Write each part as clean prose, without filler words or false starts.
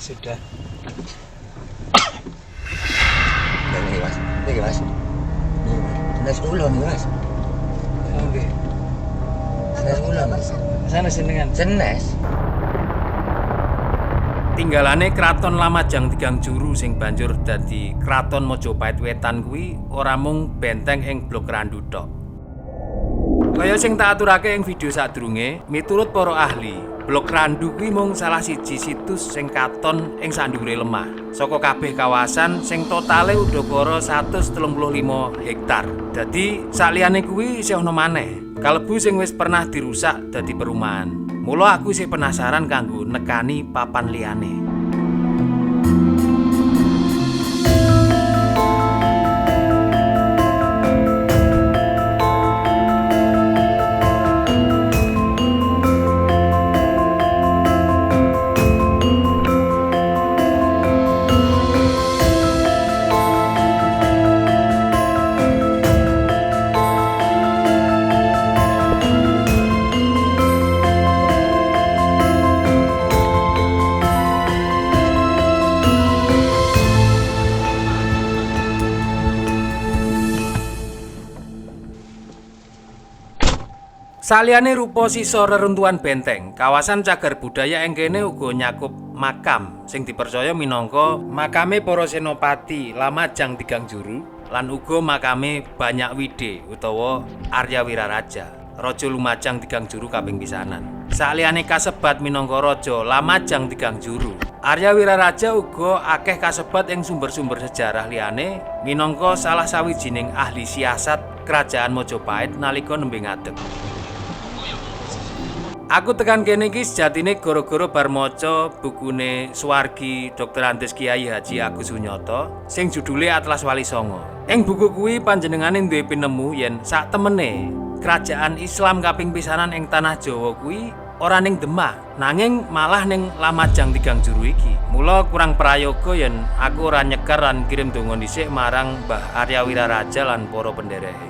Sudah. Ini mas, ini mas. Senes ulo nih mas. Oke. Senes ulo mas. Sana senengan. Senes. Tinggalane Kraton Lamajang Tigang Juru sing banjur dadi Kraton Mojopahit Wetan kuwi ora mung benteng ing Blok Randu tok. Kaya sing tak aturake ing video sadurunge, miturut para ahli, Blok Randu kuwi mung salah siji situs sing katon ing sandhuwure lemah saka kabeh kawasan sing totale udakara 135 hektar. Dadi saliyane kuwi isih ana maneh, kalebu sing wis pernah dirusak dadi perumahan. Mula aku isih penasaran kanggo nekani papan liyane. Saliyane rupa sisa reruntuhan benteng, kawasan cagar budaya ing kene uga nyakup makam sing dipercaya minangka makame para senopati Lamajang Tigang Juru lan uga makame Banyak Wide utawa Arya Wiraraja, Raja Lumajang Tigang Juru kaping pisanan. Saliyane kasebat minangka Raja Lamajang Tigang Juru, Arya Wiraraja uga akeh kasebat ing sumber-sumber sejarah liyane minangka salah sawijining ahli siasat Kerajaan Mojopahit nalika nembe ngadeg. Aku tekan kene iki sejatine gara-gara bar maca bukune Suwargi Dr. Andes Kiai Haji Agus Sunyata sing judule Atlas Wali Songo. Ing buku kuwi panjenengane duwe pinemu yen sak temene kerajaan Islam kaping pisanan ing tanah Jawa kuwi ora ning Demak, nanging malah ning Lamajang Tigang Juru iki. Mula kurang prayoga yen aku ora nyekar lan kirim donga dhisik marang Mbah Arya Wiraraja lan para penderehe.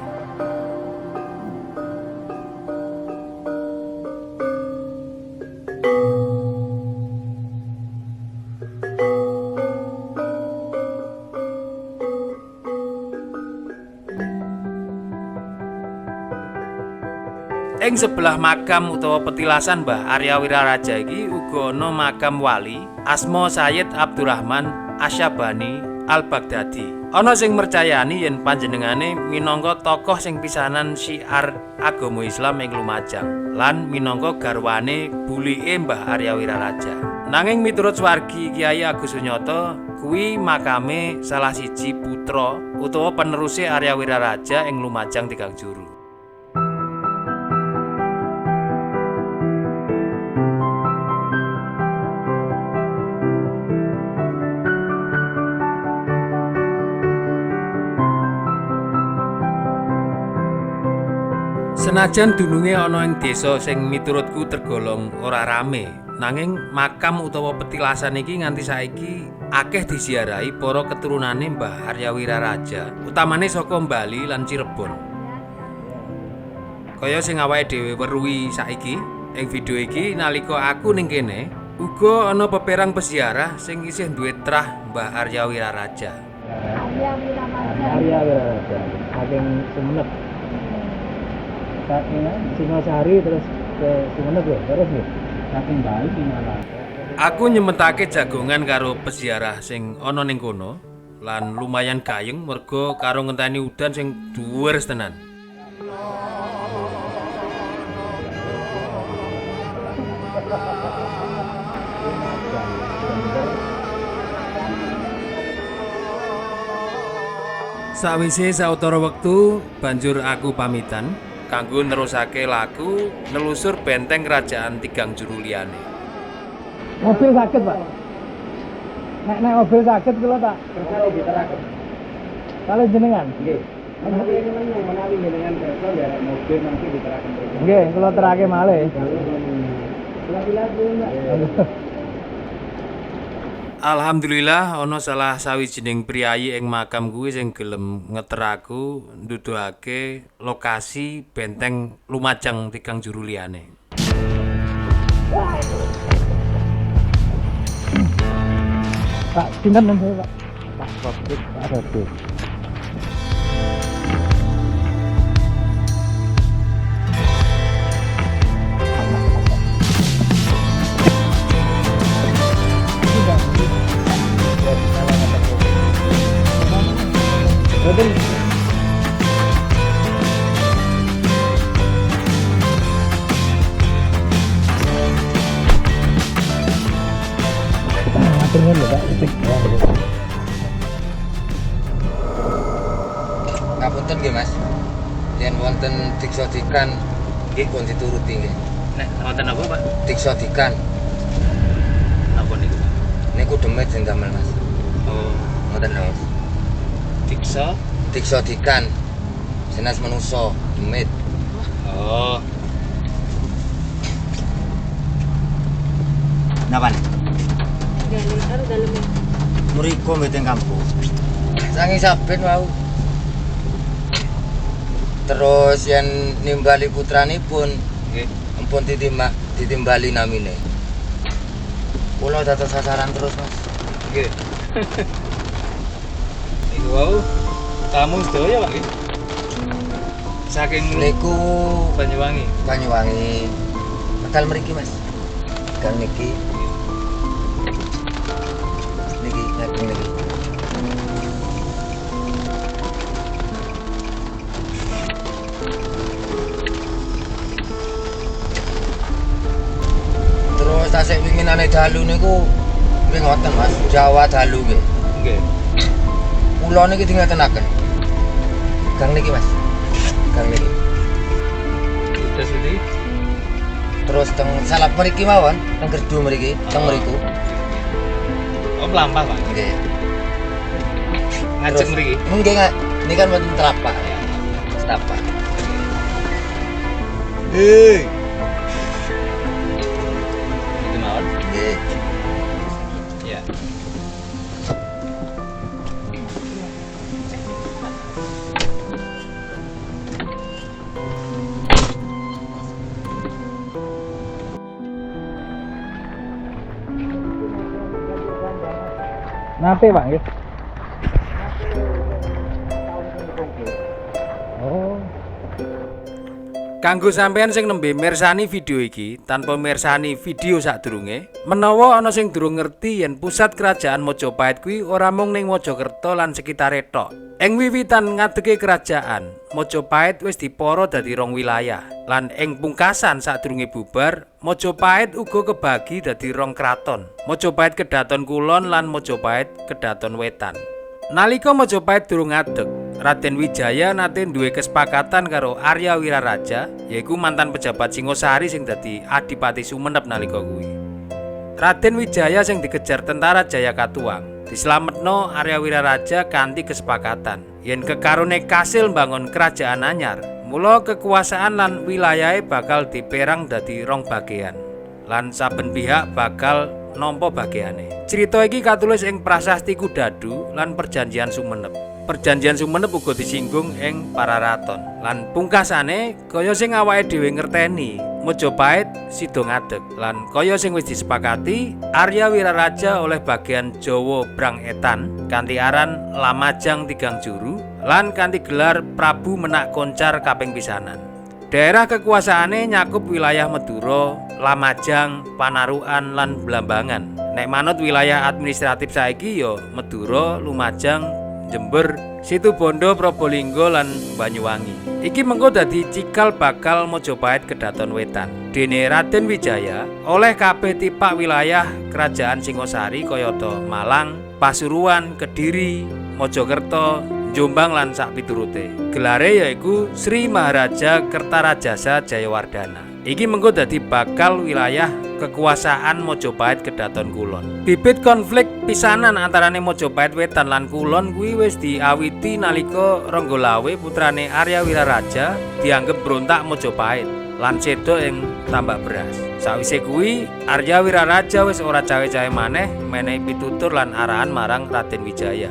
Ing sebelah makam utawa petilasan Mbah Arya Wiraraja iki uga ana makam wali asma Sayyid Abdurrahman Asyabani Al-Baghdadi. Ana sing mercayani yen panjenengane minangka tokoh sing pisanan syiar agama Islam ing Lumajang lan minangka garwane bulike Mbah Arya Wiraraja. Nanging miturut Suwargi Kiai Agus Sunyata kuwi makame salah siji putra utawa peneruse Arya Wiraraja ing Lumajang Tigang Juru. Senajan dununge ana ing desa sing miturutku tergolong ora rame, nanging makam utawa petilasan iki nganti saiki akeh disiarahi para keturunane Mbah Arya Wiraraja, utamane saka Bali lan Cirebon. Kaya sing awake dhewe weruhi saiki, ing video iki nalika aku ning kene, uga ana peperang peziarah sing isih duwe trah Mbah Arya Wiraraja. Arya Wiraraja. Saking Sumenep. Singosari terus ke Sumenep ya, terus ya. Saking Bali malah. Aku nyemetake jagongan karo peziarah sing ana ning kono lan lumayan gayeng merga karo ngenteni udan sing dhuwur tenan. Sawise sawetara wektu banjur aku pamitan kanggo nerusake laku nelusur benteng kerajaan Tigang Juru liyane. Mobil sakit, Pak. Nek mobil sakit kula tak diteraken. Kalau jenengan? Nggih. Menawi jenengan kersa nderek mobil nanti diteraken. Nggih, kula terake malih. Alhamdulillah ana salah sawijining priyayi ing makam kuwi sing gelem ngeteraku nduduhake lokasi benteng Lumajang Tigang Juru liyane. Pak, pinten nang saya, Pak? Pak Kopit, Pak Raden. Raden. Ngaturnya lho, Pak. Ngapunten nggih Mas. Yen wonten diksa dikan nggih pun dituruti nggih. Nek wonten apa, Pak? Diksa dikan Napa niku, Pak? niku demit sing damel Mas. Oh, Ngoten lho. diksa. Diksa dikan jenis manusa demit. Oh, Napa nih? Mriko mboten kampung. Saking saben wau. Terus yen nimbali putranipun nggih. ampun ditimbali namine. Kula dados sasaran terus, Mas. Nggih. Niku wau tamu sedaya, Pak nggih. Saking Niku Banyuwangi. Banyuwangi. Bakal mriki, Mas. Gang niki. Niki, ngagem niki. Terus tasik winginane dalu niku nggih ngoten, Mas. Jawa dalu nggih. Nggih. Kula niki dingatenaken. Gang niki, Mas. Gang niki. Terus ini Terus teng salap mriki mawon, teng gerdu mriki, teng mriku. oh mlampah, Pak. Nggih. Ngajeng mriki. Nggih, ini kan wonten telapak ya. Setapak. Hei. Itu mawon. Nggih. Ya. Nate, Pak nggih. Oh. Kanggo sampeyan sing nembe mirsani video iki tanpa mirsani video sadurunge, menawa ana sing durung ngerti yen pusat kerajaan Mojopahit kuwi ora mung ning Mojokerto lan sekitare tok. Ing wiwitan ngadege kerajaan, Mojopahit wis dipara dadi rong wilayah. Lan ing pungkasan sadurunge bubar, Mojopahit uga kebagi dadi rong kraton. Mojopahit Kedaton Kulon lan Mojopahit Kedaton Wetan. Nalika Mojopahit durung ngadeg, Raden Wijaya nate duwe kesepakatan karo Arya Wiraraja, yaiku mantan pejabat Singosari sing dadi Adipati Sumenep nalika kuwi. Raden Wijaya sing dikejar tentara Jayakatuang, dislametno Arya Wiraraja kanthi kesepakatan yen kekarone kasil mbangun kerajaan anyar, mula kekuasaan lan wilayahe bakal diperang dadi rong bagean. Lan saben pihak bakal nampa bageane. Crita iki katulis ing Prasasti Kudadu lan Perjanjian Sumenep. Perjanjian Sumenep uga disinggung ing Pararaton. Lan pungkasane kaya sing awake dhewe ngerteni, Mojopahit sida ngadeg. Lan kaya sing wis disepakati, Arya Wiraraja oleh bagian Jawa Brang Etan kanthi aran Lamajang Tigang Juru lan kanthi gelar Prabu Menak Koncar kaping pisanan. Daerah kekuasaane nyakup wilayah Madura, Lamajang, Panarukan lan Blambangan. Nek manut wilayah administratif saiki ya Madura, Lumajang, Jember, Situbondo, Probolinggo lan Banyuwangi. Iki mengko dadi cikal bakal Mojopahit Kedaton Wetan. Dene Raden Wijaya oleh kabeh tipak wilayah kerajaan Singosari kayata Malang, Pasuruan, Kediri, Mojokerto, Jombang lan sak piturute. Gelare yaiku Sri Maharaja Kertarajasa Jayawardana. Iki mengko dadi bakal wilayah kekuasaan Mojopahit Kedaton Kulon. Bibit konflik pisanan antarane Mojopahit Wetan lan Kulon kuwi wis diawiti nalika Ranggalawe putrane Arya Wiraraja dianggep brontak Mojopahit lan seda ing Tambak Beras. Sawise kuwi Arya Wiraraja wis ora cawe-cawe maneh menehi pitutur lan arahan marang Raden Wijaya.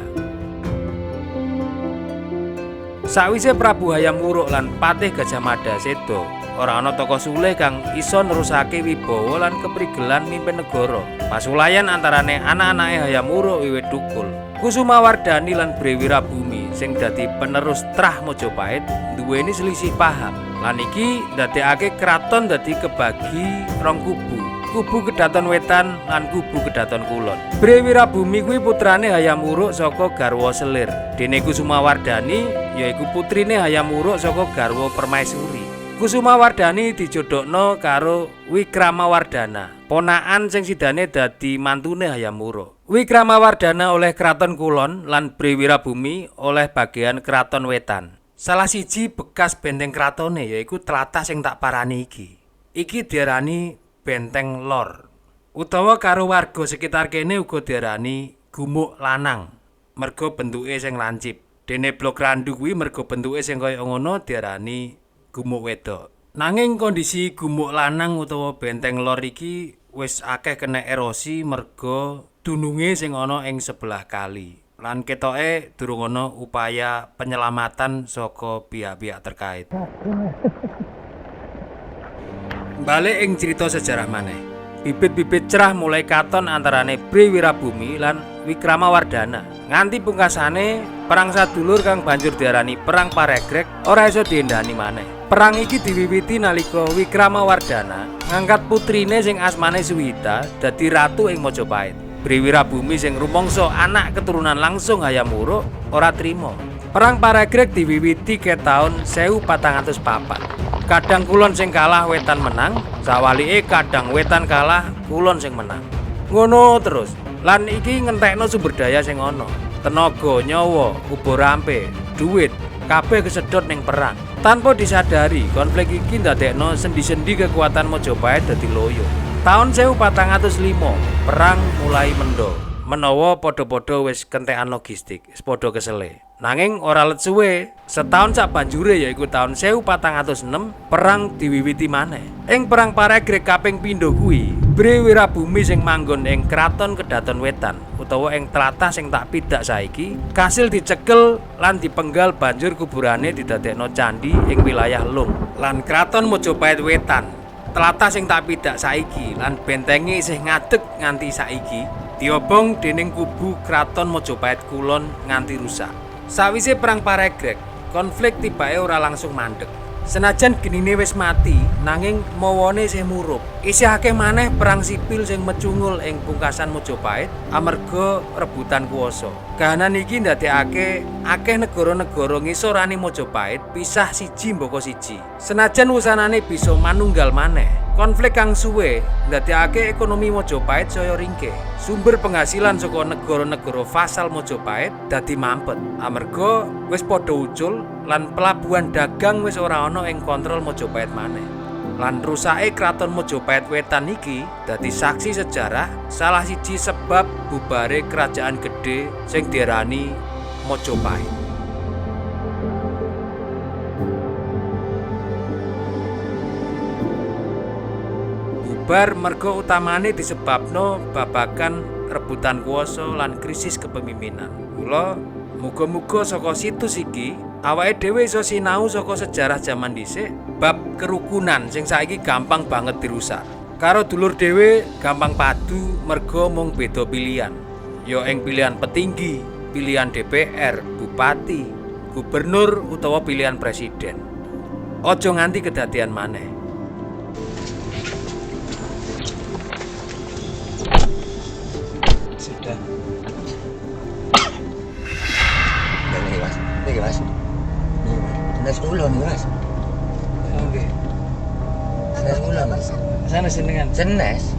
Sawise Prabu Hayam Wuruk lan Patih Gajah Mada seda, ora ana tokoh sulih kang iso nerusake wibawa lan keprigelan mimpin negara. Pasulayan antarane anak-anake Hayam Wuruk wiwit thukul. Kusumawardhani lan Bre Wirabumi sing dadi penerus Trah Majapahit duweni selisih paham. Lan iki ndadekake kraton dadi kebagi rong kubu. Kubu Kedaton Wetan lan kubu Kedaton Kulon. Bre Wirabumi kuwi putrane Hayam Wuruk saka garwa Selir. Dene Kusumawardhani yaiku putrine Hayam Wuruk saka garwa Permaisuri. Kusumawardhani dijodhokno karo Wikramawardhana, ponakan sing sidane dadi mantune Hayam Wuruk. Wikramawardhana oleh Kraton Kulon lan Bre Wirabumi oleh bagian Kraton Wetan. Salah siji bekas benteng kratone yaiku tlatah sing tak parani iki. Iki diarani Benteng Lor. Utawa karo warga sekitar kene uga diarani Gumuk Lanang, merga bentuke sing lancip. Dene blok randu kuwi merga bentuke sing kaya ngono diarani Gumuk Wedok. Nanging kondisi Gumuk Lanang utawa Benteng Lor iki wis akeh kena erosi merga dununge sing ana ing sebelah kali. Lan ketoke durung ana upaya penyelamatan saka pihak-pihak terkait. Balik ing cerita sejarah maneh. Bibit-bibit cerah mulai katon antarane Bre Wirabumi lan Wikramawardhana. Nganti pungkasane perang sadulur kang banjur diarani Perang Paregrek ora iso diendhani maneh. Perang iki diwiwiti nalika Wikramawardhana ngangkat putrine sing asmane Suwita dadi ratu ing Majapahit. Bre Wirabumi sing rumangsa anak keturunan langsung Hayam Wuruk ora trima. Perang Paregrek diwiwiti ke taun 1404. Kadang Kulon sing kalah Wetan menang, sawalike kadang Wetan kalah Kulon sing menang. Ngono terus. Lan iki ngentekno sumber daya sing ana. Tenaga, nyawa, ubo rampe, duit, kabeh kesedot ning perang. Tanpa disadari, konflik iki ndadekno sendi-sendi kekuatan Majapahit dadi loyo. Taun 1405, perang mulai mendho. Menawa padha-padha wis kentekan logistik, wis padha kesele. Nanging ora let suwe, setahun sak banjure yaiku taun 1406, perang diwiwiti maneh. Ing perang Paregrek kaping pindho kuwi, Bre Wirabumi sing manggon ing Kraton Kedaton Wetan utawa ing tlatah sing tak pidak saiki, kasil dicekel lan dipenggal banjur kuburane didadekno candhi ing wilayah Lung. Lan Kraton Majapahit Wetan, tlatah sing tak pidak saiki lan bentenge isih ngadeg nganti saiki, diobong dening kubu Kraton Majapahit Kulon nganti rusak. Sawise perang Paregrek, konflik tibake ora langsung mandeg. Senajan genine wis mati, nanging mawane isih murup. Isih akeh maneh perang sipil sing mecungul ing pungkasan Majapahit amarga rebutan kuwasa. Kahanan iki ndadekake akeh negara-negara ngisorani Majapahit pisah siji mbaka siji. Senajan wusanane bisa manunggal maneh, konflik kang suwe ndadekake ekonomi Majapahit saya ringkih. Sumber penghasilan saka negara-negara vasal Majapahit dadi mampet amarga wis padha ucul lan pelabuhan dagang wis ora ana ing kontrol Majapahit maneh. Lan rusake Kraton Majapahit Wetan iki dadi saksi sejarah salah siji sebab bubare kerajaan gedhe sing diarani Majapahit. Bubar merga utamane disebabno babagan rebutan kuwasa lan krisis kepemimpinan. Mula muga-muga saka situs iki awake dhewe iso sinau saka sejarah jaman dhisik bab kerukunan sing saiki gampang banget dirusak. Karo dulur dhewe gampang padu merga mung beda pilihan. Ya ing pilihan petinggi, pilihan DPR, bupati, gubernur utawa pilihan presiden. Aja nganti kedadian maneh. Sudah. Ini mas, ini mas. Senes ulon mas. Oke. Senes ulon mas. Sana senengan. Senes.